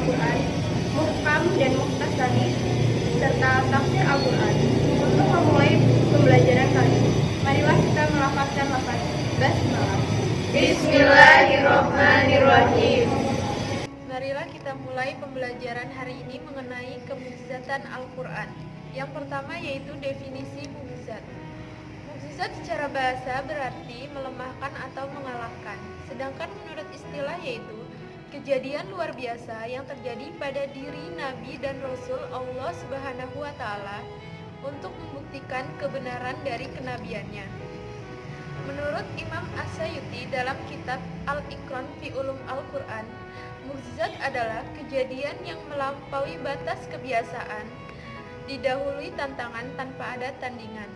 Al-Quran, muhkam dan muhtasabih, serta tafsir Al-Quran. Untuk memulai pembelajaran kali ini, marilah kita melafazkan lafaz basmalah. Bismillahirrahmanirrahim. Marilah kita mulai pembelajaran hari ini mengenai kemukjizatan Al-Quran. Yang pertama yaitu definisi mukjizat. Mukjizat secara bahasa berarti melemahkan atau mengalahkan. Sedangkan menurut istilah yaitu kejadian luar biasa yang terjadi pada diri Nabi dan Rasul Allah Subhanahu wa Ta'ala untuk membuktikan kebenaran dari kenabiannya. Menurut Imam As-Sayuti dalam kitab Al-Iqran fi Ulum Al-Quran, mukjizat adalah kejadian yang melampaui batas kebiasaan, didahului tantangan tanpa ada tandingan.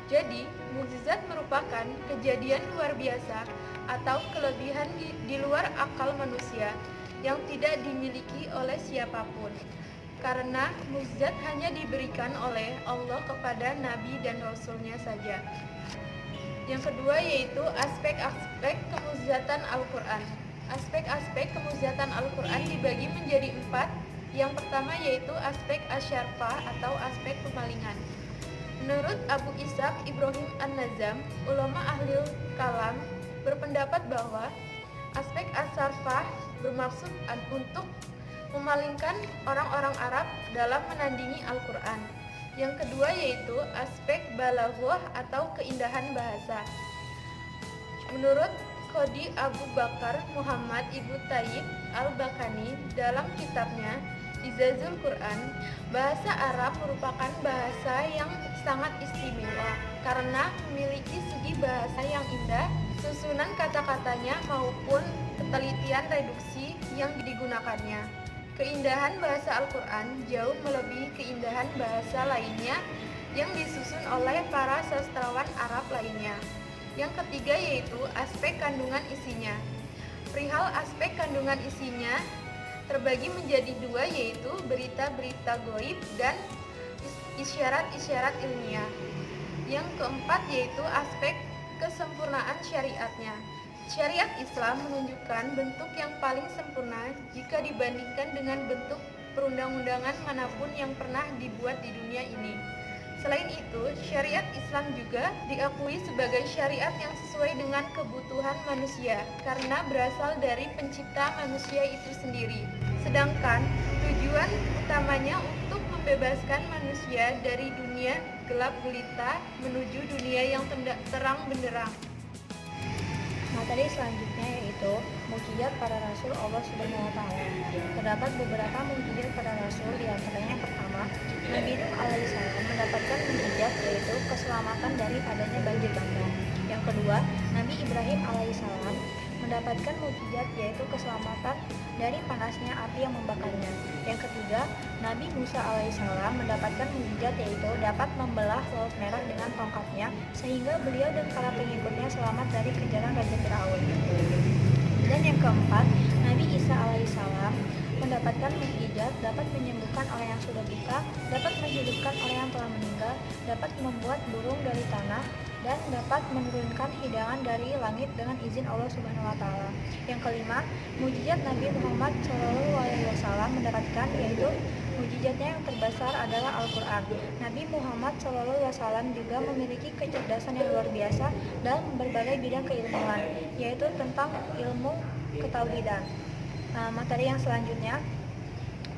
Jadi, mukjizat merupakan kejadian luar biasa atau kelebihan di luar akal manusia yang tidak dimiliki oleh siapapun. Karena mukjizat hanya diberikan oleh Allah kepada Nabi dan Rasul-Nya saja. Yang kedua yaitu aspek-aspek kemukjizatan Al-Quran. Aspek-aspek kemukjizatan Al-Quran dibagi menjadi 4. Yang pertama yaitu aspek asyarfah atau aspek pemalingan. Menurut Abu Ishaq Ibrahim An-Nazam, ulama ahli kalam berpendapat bahwa aspek asyarfah bermaksud untuk memalingkan orang-orang Arab dalam menandingi Al-Quran. Yang kedua yaitu aspek balaghah atau keindahan bahasa. Menurut Qadi Abu Bakar Muhammad Ibnu Tayyib Al-Bakani dalam kitabnya Izazul Quran, bahasa Arab merupakan bahasa yang sangat istimewa karena memiliki segi bahasa yang indah, susunan kata-katanya maupun ketelitian reduksi yang digunakannya. Keindahan bahasa Al-Quran jauh melebihi keindahan bahasa lainnya yang disusun oleh para sastrawan Arab lainnya. Yang ketiga yaitu aspek kandungan isinya. Perihal aspek kandungan isinya terbagi menjadi 2 yaitu berita-berita gaib dan isyarat-isyarat ilmiah. Yang keempat yaitu aspek kesempurnaan syariatnya. Syariat Islam menunjukkan bentuk yang paling sempurna jika dibandingkan dengan bentuk perundang-undangan manapun yang pernah dibuat di dunia ini. Selain itu, syariat Islam juga diakui sebagai syariat yang sesuai dengan kebutuhan manusia karena berasal dari pencipta manusia itu sendiri. Sedangkan tujuan utamanya untuk membebaskan manusia dari dunia gelap gulita menuju dunia yang terang benderang. Materi selanjutnya yaitu mukjizat para rasul Allah Subhanahu wa Ta'ala. Terdapat beberapa mukjizat para rasul, di antaranya yang pertama, Nabi Nuh alaihissalam mendapatkan mukjizat yaitu keselamatan dari adanya banjir bandang. Yang kedua, Nabi Ibrahim alaihissalam mendapatkan mukjizat yaitu keselamatan dari panasnya api yang membakarnya. Yang ketiga, Nabi Musa alaihissalam mendapatkan mukjizat yaitu dapat membelah Laut Merah dengan tongkatnya sehingga beliau dan para pengikutnya selamat dari kejaran Raja Firaun. Dan yang keempat, Nabi Isa alaihissalam mendapatkan mukjizat dapat menyembuhkan orang yang sudah buta, dapat menghidupkan orang yang telah meninggal, dapat membuat burung dari tanah, dan dapat menurunkan hidangan dari langit dengan izin Allah Subhanahu wa Ta'ala. Yang kelima, mukjizat Nabi Muhammad SAW mendapatkan yaitu mukjizatnya yang terbesar adalah Al-Quran. Nabi Muhammad SAW juga memiliki kecerdasan yang luar biasa dalam berbagai bidang keilmuan, yaitu tentang ilmu ketauhidan. Materi yang selanjutnya,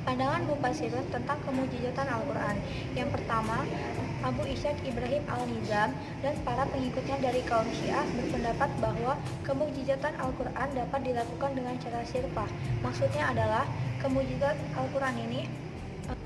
pandangan Mufassirun tentang kemukjizatan Al-Quran. Yang pertama, Abu Ishaq Ibrahim Al-Nizam dan para pengikutnya dari kaum Syiah berpendapat bahwa kemukjizatan Al-Quran dapat dilakukan dengan cara sirfah. Maksudnya adalah kemukjizat Al-Quran ini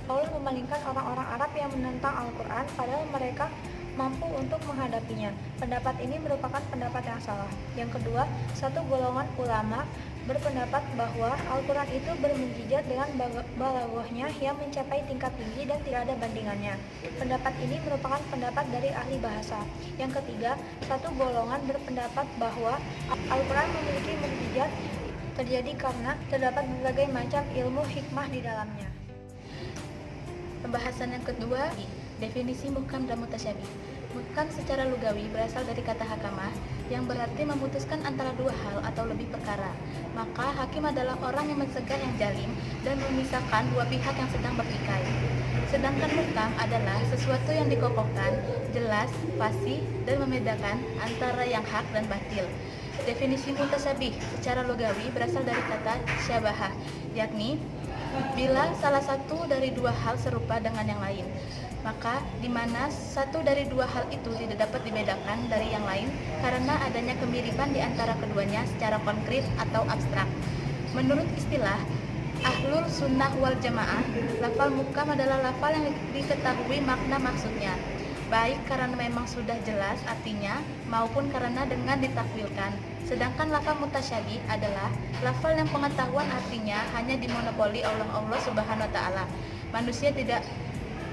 Allah memalingkan orang-orang Arab yang menentang Al-Quran padahal mereka mampu untuk menghadapinya. Pendapat ini merupakan pendapat yang salah. Yang kedua, satu golongan ulama berpendapat bahwa Al-Quran itu bermukjizat dengan balaghahnya yang mencapai tingkat tinggi dan tidak ada bandingannya. Pendapat ini merupakan pendapat dari ahli bahasa. Yang ketiga, satu golongan berpendapat bahwa Al-Quran memiliki mukjizat terjadi karena terdapat berbagai macam ilmu hikmah di dalamnya. Pembahasan yang kedua, definisi muhkam dan mutasyabih. Muhkam secara lugawi berasal dari kata hakamah yang berarti memutuskan antara dua hal atau lebih perkara. Maka hakim adalah orang yang mencegah yang jalim dan memisahkan dua pihak yang sedang bertikai. Sedangkan muhkam adalah sesuatu yang dikokohkan, jelas, fasih, dan membedakan antara yang hak dan batil. Definisi mutasyabih secara lugawi berasal dari kata syabahah, yakni bila salah satu dari dua hal serupa dengan yang lain, maka di mana satu dari dua hal itu tidak dapat dibedakan dari yang lain karena adanya kemiripan di antara keduanya secara konkret atau abstrak. Menurut istilah Ahlul Sunnah wal Jamaah, lafal muhkam adalah lafal yang diketahui makna maksudnya, baik karena memang sudah jelas artinya maupun karena dengan ditakwilkan. Sedangkan lafal mutasyabih adalah lafal yang pengetahuan artinya hanya dimonopoli oleh Allah Subhanahu wa taala. Manusia tidak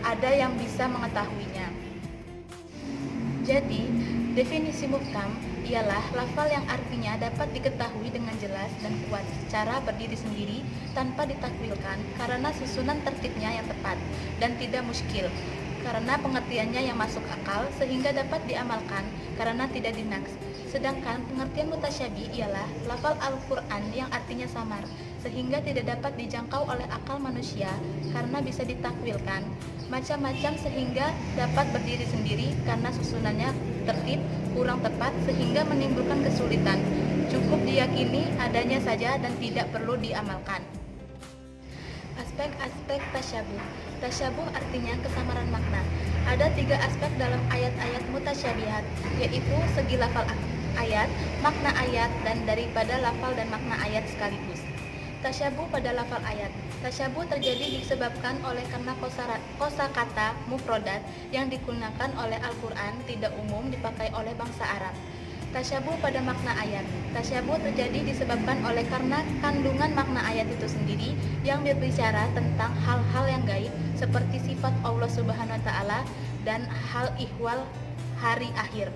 ada yang bisa mengetahuinya. Jadi, definisi muhkam ialah lafal yang artinya dapat diketahui dengan jelas dan kuat secara berdiri sendiri tanpa ditakwilkan karena susunan tertibnya yang tepat dan tidak muskil, karena pengertiannya yang masuk akal sehingga dapat diamalkan karena tidak dinaks. Sedangkan pengertian mutasyabih ialah lafal Al-Quran yang artinya samar sehingga tidak dapat dijangkau oleh akal manusia karena bisa ditakwilkan macam-macam sehingga dapat berdiri sendiri karena susunannya tertib kurang tepat sehingga menimbulkan kesulitan. Cukup diyakini adanya saja dan tidak perlu diamalkan. Aspek-aspek tasyabuh. Tasyabuh artinya kesamaran makna. Ada 3 aspek dalam ayat-ayat mutasyabihat, yaitu segi lafal ayat, makna ayat, dan daripada lafal dan makna ayat sekaligus. Tasyabuh pada lafal ayat. Tasyabuh terjadi disebabkan oleh karena kosakata mufrodat yang digunakan oleh Al-Quran tidak umum dipakai oleh bangsa Arab. Tasyabuh pada makna ayat. Tasyabuh terjadi disebabkan oleh karena kandungan makna ayat itu sendiri yang berbicara tentang hal-hal yang gaib seperti sifat Allah Subhanahu wa taala dan hal ihwal hari akhir.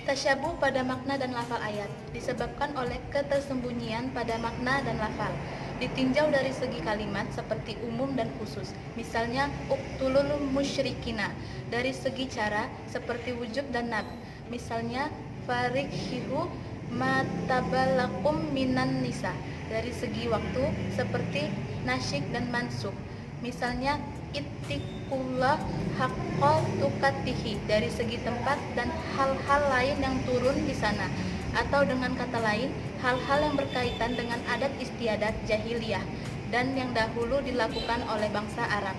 Tasyabuh pada makna dan lafal ayat disebabkan oleh ketersembunyian pada makna dan lafal, ditinjau dari segi kalimat seperti umum dan khusus. Misalnya uqtulul musyrikina dari segi cara seperti wujub dan nab. Misalnya farikhihu matabalakum minan nisa dari segi waktu seperti nasyik dan mansukh. Misalnya ittiqullah haqqa tuqatihi dari segi tempat dan hal-hal lain yang turun di sana, atau dengan kata lain hal-hal yang berkaitan dengan adat istiadat jahiliyah dan yang dahulu dilakukan oleh bangsa Arab.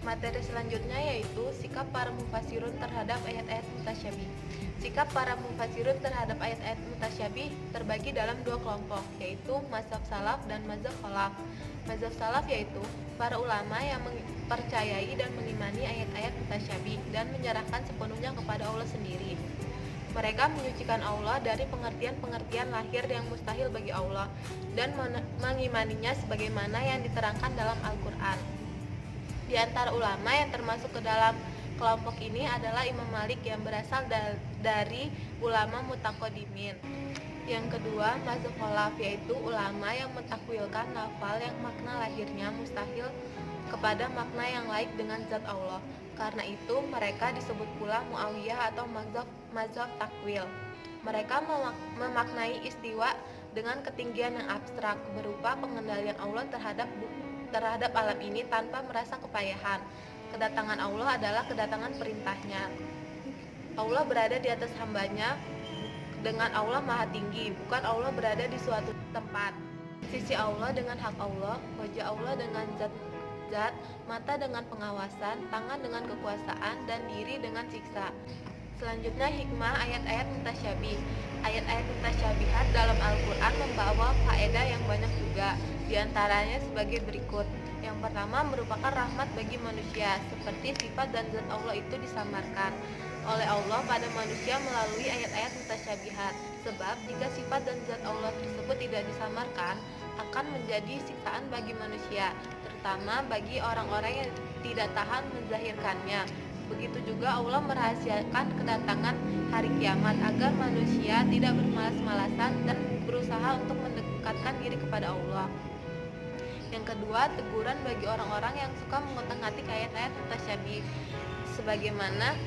Materi selanjutnya yaitu sikap para mufasirun terhadap ayat-ayat mutasyabih. Sikap para mufasirun terhadap ayat-ayat mutasyabih terbagi dalam 2 kelompok, yaitu mazhab salaf dan mazhab khalaf. Mazhab salaf yaitu para ulama yang mempercayai dan mengimani ayat-ayat mutasyabih dan menyerahkan sepenuhnya kepada Allah sendiri. Mereka menyucikan Allah dari pengertian-pengertian lahir yang mustahil bagi Allah dan mengimaninya sebagaimana yang diterangkan dalam Al-Quran. Di antara ulama yang termasuk ke dalam kelompok ini adalah Imam Malik yang berasal dari ulama mutaqaddimin. Yang kedua, mazhab khalaf yaitu ulama yang mentakwilkan lafal yang makna lahirnya mustahil kepada makna yang laik dengan zat Allah. Karena itu mereka disebut pula Muawiyah atau mazhab takwil. Mereka memaknai istiwa dengan ketinggian yang abstrak berupa pengendalian Allah terhadap alam ini tanpa merasa kepayahan. Kedatangan Allah adalah kedatangan perintahnya. Allah berada di atas hambanya dengan Allah maha tinggi, bukan Allah berada di suatu tempat. Sisi Allah dengan hak Allah, wajah Allah dengan zat, mata dengan pengawasan, tangan dengan kekuasaan, dan diri dengan siksa. Selanjutnya hikmah ayat-ayat mutasyabih. Ayat-ayat mutasyabihat dalam Al-Quran membawa faedah yang banyak juga. Di antaranya sebagai berikut. Yang pertama merupakan rahmat bagi manusia, seperti sifat dan zat Allah itu disamarkan oleh Allah pada manusia melalui ayat-ayat mutasyabihat. Sebab jika sifat dan zat Allah tersebut tidak disamarkan, akan menjadi siksaan bagi manusia, terutama bagi orang-orang yang tidak tahan menzahirkannya. Begitu juga Allah merahasiakan kedatangan hari kiamat agar manusia tidak bermalas-malasan dan berusaha untuk mendekatkan diri kepada Allah. Yang kedua, teguran bagi orang-orang yang suka mengutak-atik ayat-ayat mutasyabih. Sebagaimana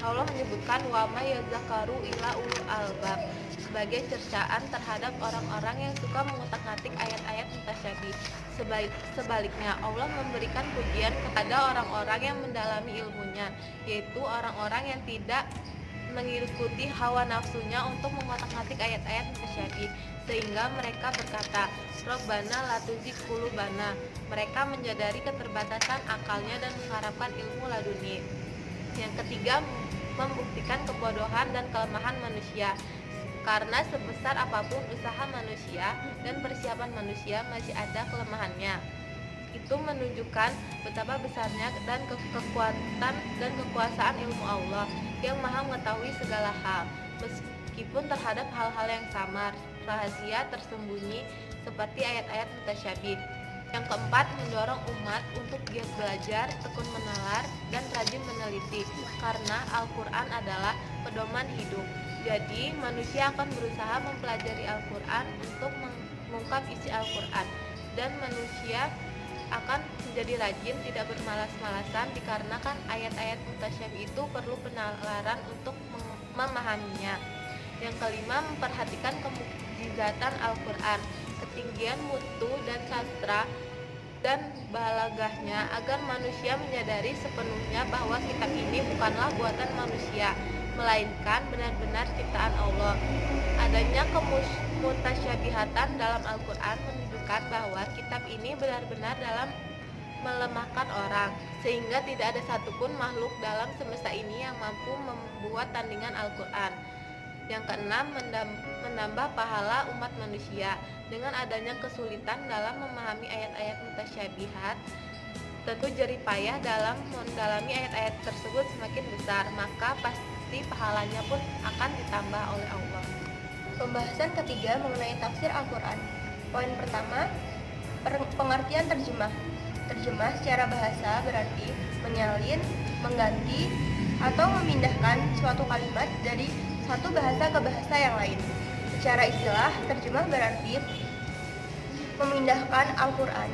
Allah menyebutkan wa may yazakaru illa ulul albab sebagai cercaan terhadap orang-orang yang suka mengutak-atik ayat-ayat mutasyabih. Sebaliknya, Allah memberikan pujian kepada orang-orang yang mendalami ilmunya, yaitu orang-orang yang tidak mengikuti hawa nafsunya untuk mengotak-atik ayat-ayat mutasyabih, sehingga mereka berkata, Rabbana la tuzigh qulubana. Mereka menyadari keterbatasan akalnya dan mengharapkan ilmu laduni. Yang ketiga, membuktikan kebodohan dan kelemahan manusia. Karena sebesar apapun usaha manusia dan persiapan manusia, masih ada kelemahannya. Itu menunjukkan betapa besarnya dan kekuatan dan kekuasaan ilmu Allah yang maha mengetahui segala hal, meskipun terhadap hal-hal yang samar, rahasia, tersembunyi, seperti ayat-ayat mutasyabih. Yang keempat, mendorong umat untuk giat belajar, tekun menalar, dan rajin meneliti, karena Al-Quran adalah pedoman hidup. Jadi, manusia akan berusaha mempelajari Al-Quran untuk mengungkap isi Al-Quran, dan manusia akan menjadi rajin, tidak bermalas-malasan, dikarenakan ayat-ayat mutasyabih itu perlu penalaran untuk memahaminya. Yang kelima, memperhatikan kemukjizatan Al-Quran, ketinggian mutu dan sastra dan balagahnya, agar manusia menyadari sepenuhnya bahwa kitab ini bukanlah buatan manusia, melainkan benar-benar ciptaan Allah. Adanya kemutasyabihan dalam Al-Quran menunjukkan bahwa kitab ini benar-benar dalam melemahkan orang, sehingga tidak ada satupun makhluk dalam semesta ini yang mampu membuat tandingan Al-Quran. Yang keenam, menambah pahala umat manusia. Dengan adanya kesulitan dalam memahami ayat-ayat mutasyabihat, tentu jerih payah dalam mendalami ayat-ayat tersebut semakin besar, maka pasti pahalanya pun akan ditambah oleh Allah. Pembahasan ketiga mengenai tafsir Al-Quran. Poin pertama, pengertian terjemah. Terjemah secara bahasa berarti menyalin, mengganti, atau memindahkan suatu kalimat dari satu bahasa ke bahasa yang lain. Secara istilah, terjemah berarti memindahkan Al-Quran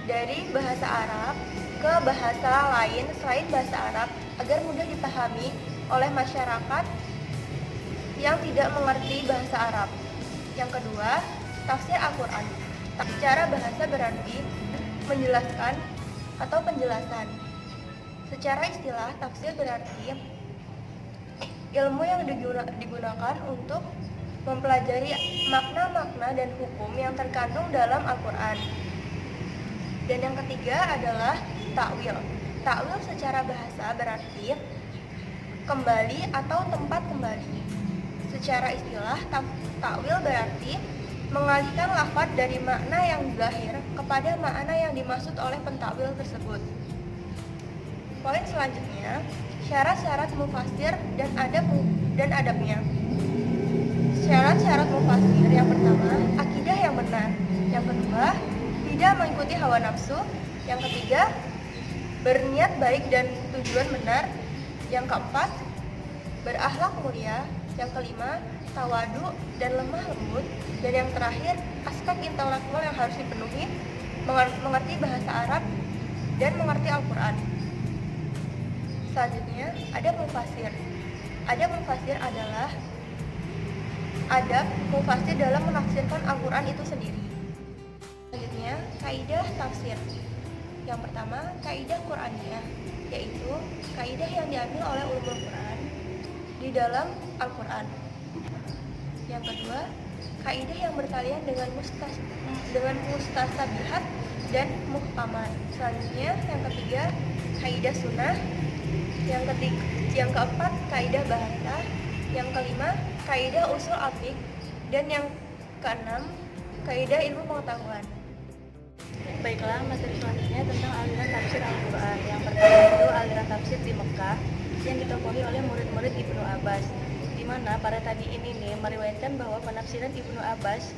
dari bahasa Arab ke bahasa lain selain bahasa Arab agar mudah dipahami oleh masyarakat yang tidak mengerti bahasa Arab. Yang kedua, tafsir Al-Quran. Secara bahasa berarti menjelaskan atau penjelasan. Secara istilah, tafsir berarti ilmu yang digunakan untuk mempelajari makna-makna dan hukum yang terkandung dalam Al-Quran. Dan yang ketiga adalah takwil. Takwil secara bahasa berarti kembali atau tempat kembali. Secara istilah, takwil berarti mengalihkan lafaz dari makna yang zahir kepada makna yang dimaksud oleh pentakwil tersebut. Poin selanjutnya, syarat-syarat mufassir dan adabnya. Syarat-syarat mufassir yang pertama, akidah yang benar. Yang kedua, tidak mengikuti hawa nafsu. Yang ketiga, berniat baik dan tujuan benar. Yang keempat, berakhlak mulia. Yang kelima, tawadu dan lemah lembut. Dan yang terakhir, aspek intelektual yang harus dipenuhi, mengerti bahasa Arab dan mengerti Al-Quran. Selanjutnya, adab mufassir. Adab mufassir adalah adab mufassir dalam menafsirkan Al-Quran itu sendiri. Selanjutnya, kaidah tafsir. Yang pertama, kaidah Quraniyah, yaitu kaidah yang diambil oleh ulumul Quran di dalam Al-Quran. Yang kedua, kaidah yang berkalian dengan mustasabihat dan muhkamat. Selanjutnya, yang ketiga, kaidah sunnah. Yang keempat, kaidah bahasa. Yang kelima, kaidah usul fiqh. Dan yang keenam, kaidah ilmu pengetahuan. Baiklah, materi selanjutnya tentang aliran tafsir Al-Quran. Yang pertama itu aliran tafsir di Mekah yang ditokohi oleh murid-murid Ibnu Abbas, di mana para tabi'in ini meriwayatkan bahwa penafsiran Ibnu Abbas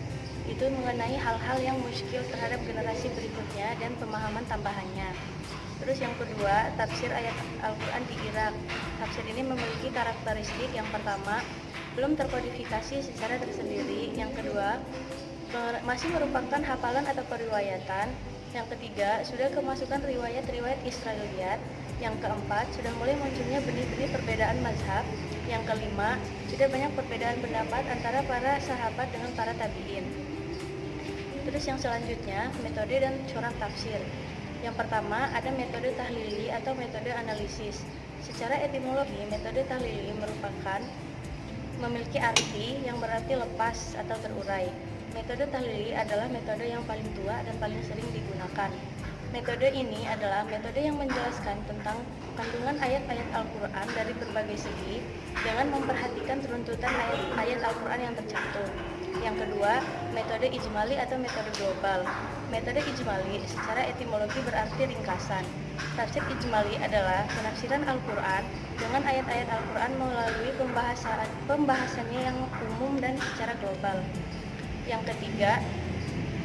itu mengenai hal-hal yang muskil terhadap generasi berikutnya dan pemahaman tambahannya. Terus yang kedua, tafsir ayat Al-Quran di Irak. Tafsir ini memiliki karakteristik yang pertama, belum terkodifikasi secara tersendiri. Yang kedua, masih merupakan hafalan atau periwayatan. Yang ketiga, sudah kemasukan riwayat-riwayat Israiliyat. Yang keempat, sudah mulai munculnya benih-benih perbedaan mazhab. Yang kelima, sudah banyak perbedaan pendapat antara para sahabat dengan para tabi'in. Terus yang selanjutnya, metode dan corak tafsir. Yang pertama, ada metode tahlili atau metode analisis. Secara etimologi, metode tahlili memiliki arti yang berarti lepas atau terurai. Metode tahlili adalah metode yang paling tua dan paling sering digunakan. Metode ini adalah metode yang menjelaskan tentang kandungan ayat-ayat Al-Quran dari berbagai segi dengan memperhatikan runtutan ayat Al-Quran yang tercantum. Yang kedua, metode ijmali atau metode global. Metode ijmali secara etimologi berarti ringkasan. Tafsir ijmali adalah penafsiran Al-Quran dengan ayat-ayat Al-Quran melalui pembahasannya yang umum dan secara global. Yang ketiga,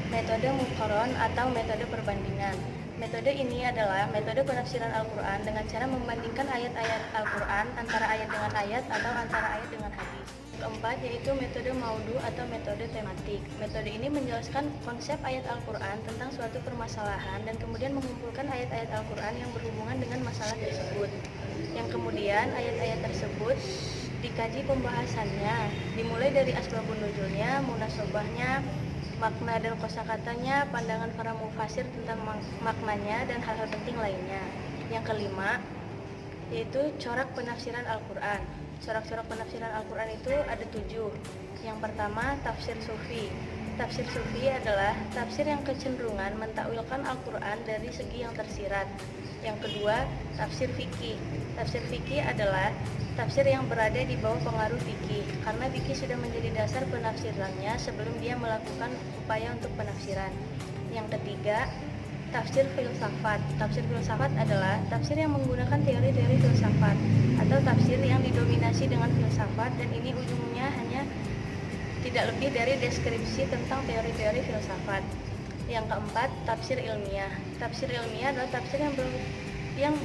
metode muqaron atau metode perbandingan. Metode ini adalah metode penafsiran Al-Quran dengan cara membandingkan ayat-ayat Al-Quran antara ayat dengan ayat atau antara ayat dengan hadis. Keempat, yaitu metode maudu atau metode tematik. Metode ini menjelaskan konsep ayat Al-Quran tentang suatu permasalahan dan kemudian mengumpulkan ayat-ayat Al-Quran yang berhubungan dengan masalah tersebut. Yang kemudian ayat-ayat tersebut dikaji pembahasannya, dimulai dari asbabun nuzulnya, munasobahnya, makna dan kosakatanya, pandangan para mufasir tentang maknanya, dan hal-hal penting lainnya. Yang kelima, yaitu corak penafsiran Al-Quran. Corak-corak penafsiran Al-Quran itu ada 7. Yang pertama, tafsir sufi. Tafsir sufi adalah tafsir yang kecenderungan mentakwilkan Al-Quran dari segi yang tersirat. Yang kedua, tafsir fikih. Tafsir fikih adalah tafsir yang berada di bawah pengaruh fikih, karena fikih sudah menjadi dasar penafsirannya sebelum dia melakukan upaya untuk penafsiran. Yang ketiga, tafsir filsafat. Tafsir filsafat adalah tafsir yang menggunakan teori-teori filsafat atau tafsir yang didominasi dengan filsafat, dan ini ujungnya hanya tidak lebih dari deskripsi tentang teori-teori filsafat. Yang keempat, tafsir ilmiah. Tafsir ilmiah adalah tafsir yang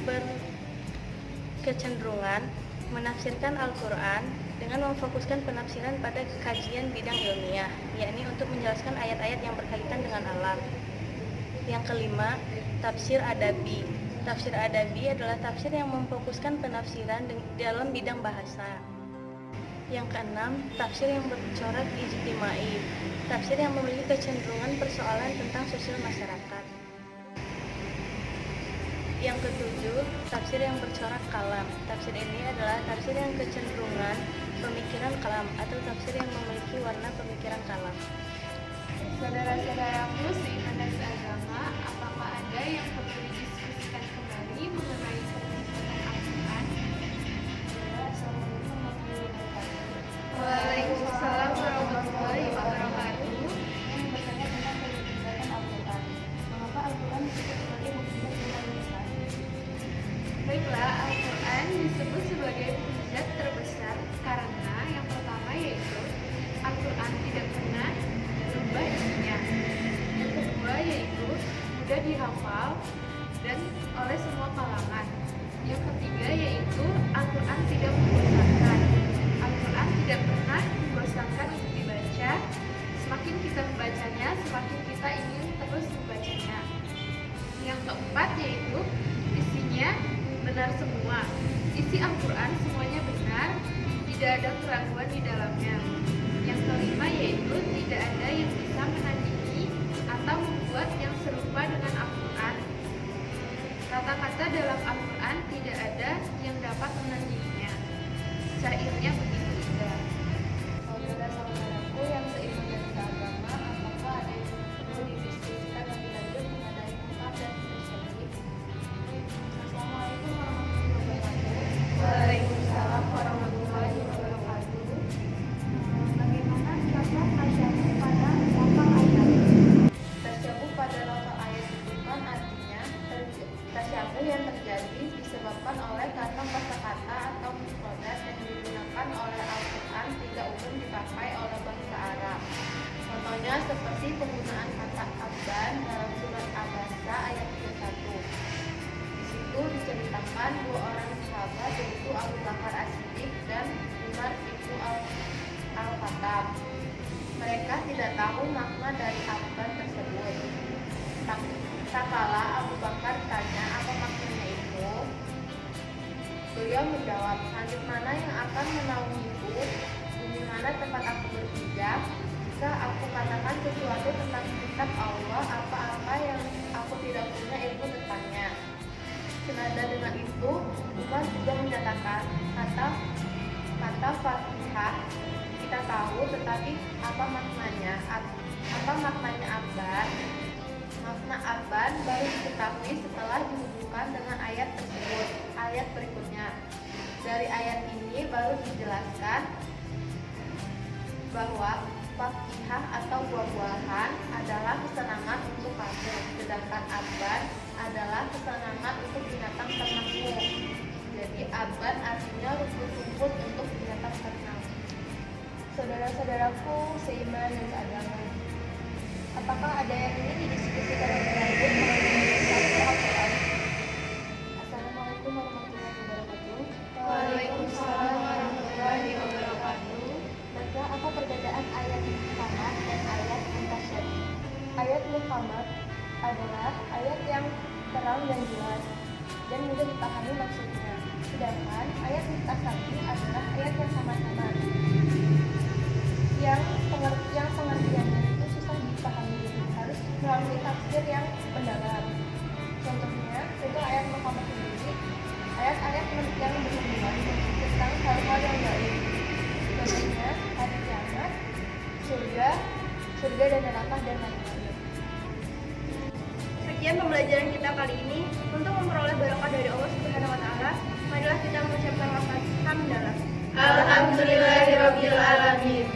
berkecenderungan menafsirkan Al-Quran dengan memfokuskan penafsiran pada kajian bidang ilmiah, yakni untuk menjelaskan ayat-ayat yang berkaitan dengan alam. Yang kelima, tafsir adabi. Tafsir adabi adalah tafsir yang memfokuskan penafsiran dalam bidang bahasa. Yang keenam, tafsir yang bercorak ijtimai. Tafsir yang memiliki kecenderungan persoalan tentang sosial masyarakat. Yang ketujuh, tafsir yang bercorak kalam. Tafsir ini adalah tafsir yang kecenderungan pemikiran kalam atau tafsir yang memiliki warna pemikiran kalam. Saudara-saudaraku seiman dan seagama, apakah ada yang perlu didiskusikan kembali mengenai penafsiran Al-Quran? Waalaikumsalam warahmatullahi wabarakatuh. Yang bertanya tentang penafsiran Al-Quran. Mengapa Al-Quran disebut sebagai mukjizat terbesar? Baiklah, Al-Quran disebut sebagai mukjizat terbesar karena yang pertama yaitu Al-Quran tidak pernah berubah isinya. Yang kedua yaitu mudah dihafal dan oleh semua kalangan. Yang ketiga yaitu Al-Quran tidak membosankan. Al-Quran tidak pernah membosankan untuk dibaca. Semakin kita membacanya, semakin kita ingin terus membacanya. Yang keempat yaitu isinya benar semua. Isi Al-Quran semuanya benar, tidak ada keraguan di dalamnya. Yang kelima yaitu tidak ada yang bisa menandingi atau membuat yang serupa dengan Al-Quran. Kata-kata dalam Al-Quran tidak ada yang dapat menandinginya. Syairnya begitu indah. Saudara-saudaraku yang seiman dan seagama, apakah ada yang perlu didiskusikan lebih lanjut mengenai munkar dan mutasyabih? Assalamualaikum warahmatullahi wabarakatuh. Waalaikumsalam warahmatullahi wabarakatuh. Bagaimana contoh tasyabuh pada lafal ayat? Tasyabuh pada lafal ayat itu kan artinya tasyabuh yang terjadi disebabkan oleh kata kosakata atau mufradat yang digunakan oleh Al-Quran tidak umum dipakai oleh bahasa Arab. Contohnya seperti penggunaan kata abdan dalam surat Abasa ayat 31. Di situ diceritakan dua orang sahabat yaitu Abu Bakar As-Siddiq dan Umar ibnu Al-Khattab. Mereka tidak tahu makna dari abban tersebut. Tak kala Abu Bakar tanya apa maksudnya itu, beliau menjawab, langit mana yang akan menaungiku, bumi mana tempat aku berpijak, jika aku katakan sesuatu tentang kitab Allah apa-apa yang aku tidak punya ilmu tentangnya. Senada dengan itu, Umar juga menyatakan kata Fatihah kita tahu, tetapi apa maknanya abban? Makna abban baru diketahui setelah dihubungkan dengan ayat tersebut. Ayat berikutnya. Dari ayat ini baru dijelaskan bahwa Fatihah atau buah-buahan adalah kesenangan untuk kamu, sedangkan abban adalah kesenangan untuk binatang ternakmu. Jadi abban artinya rumput-rumput untuk binatang ternak. Saudara-saudaraku seiman dan seagama, apakah ada yang ingin didiskusikan lebih lanjut mengenai tafsir Al-Quran? Assalamualaikum warahmatullahi wabarakatuh. Waalaikumsalam warahmatullahi wabarakatuh. Maka apa perbedaan ayat muhkamat dan ayat mutasyabih? Ayat muhkamat adalah ayat yang terang dan jelas dan mudah dipahami maksudnya. Sedangkan ayat mutasyabih adalah ayat yang sama-sama, yang pengertiannya itu susah dipahami, harus melalui tafsir yang mendalam. Contohnya, itu ayat Muhammad sendiri, ayat-ayat yang berhubungan tentang hal-hal yang gaib. Contohnya, hari kiamat, surga dan neraka dan lain-lain. Sekian pembelajaran kita kali ini. Untuk memperoleh barokah dari Allah Subhanahu wa taala, marilah kita mengucapkan lafaz hamdalah. Alhamdulillahirabbil alamin.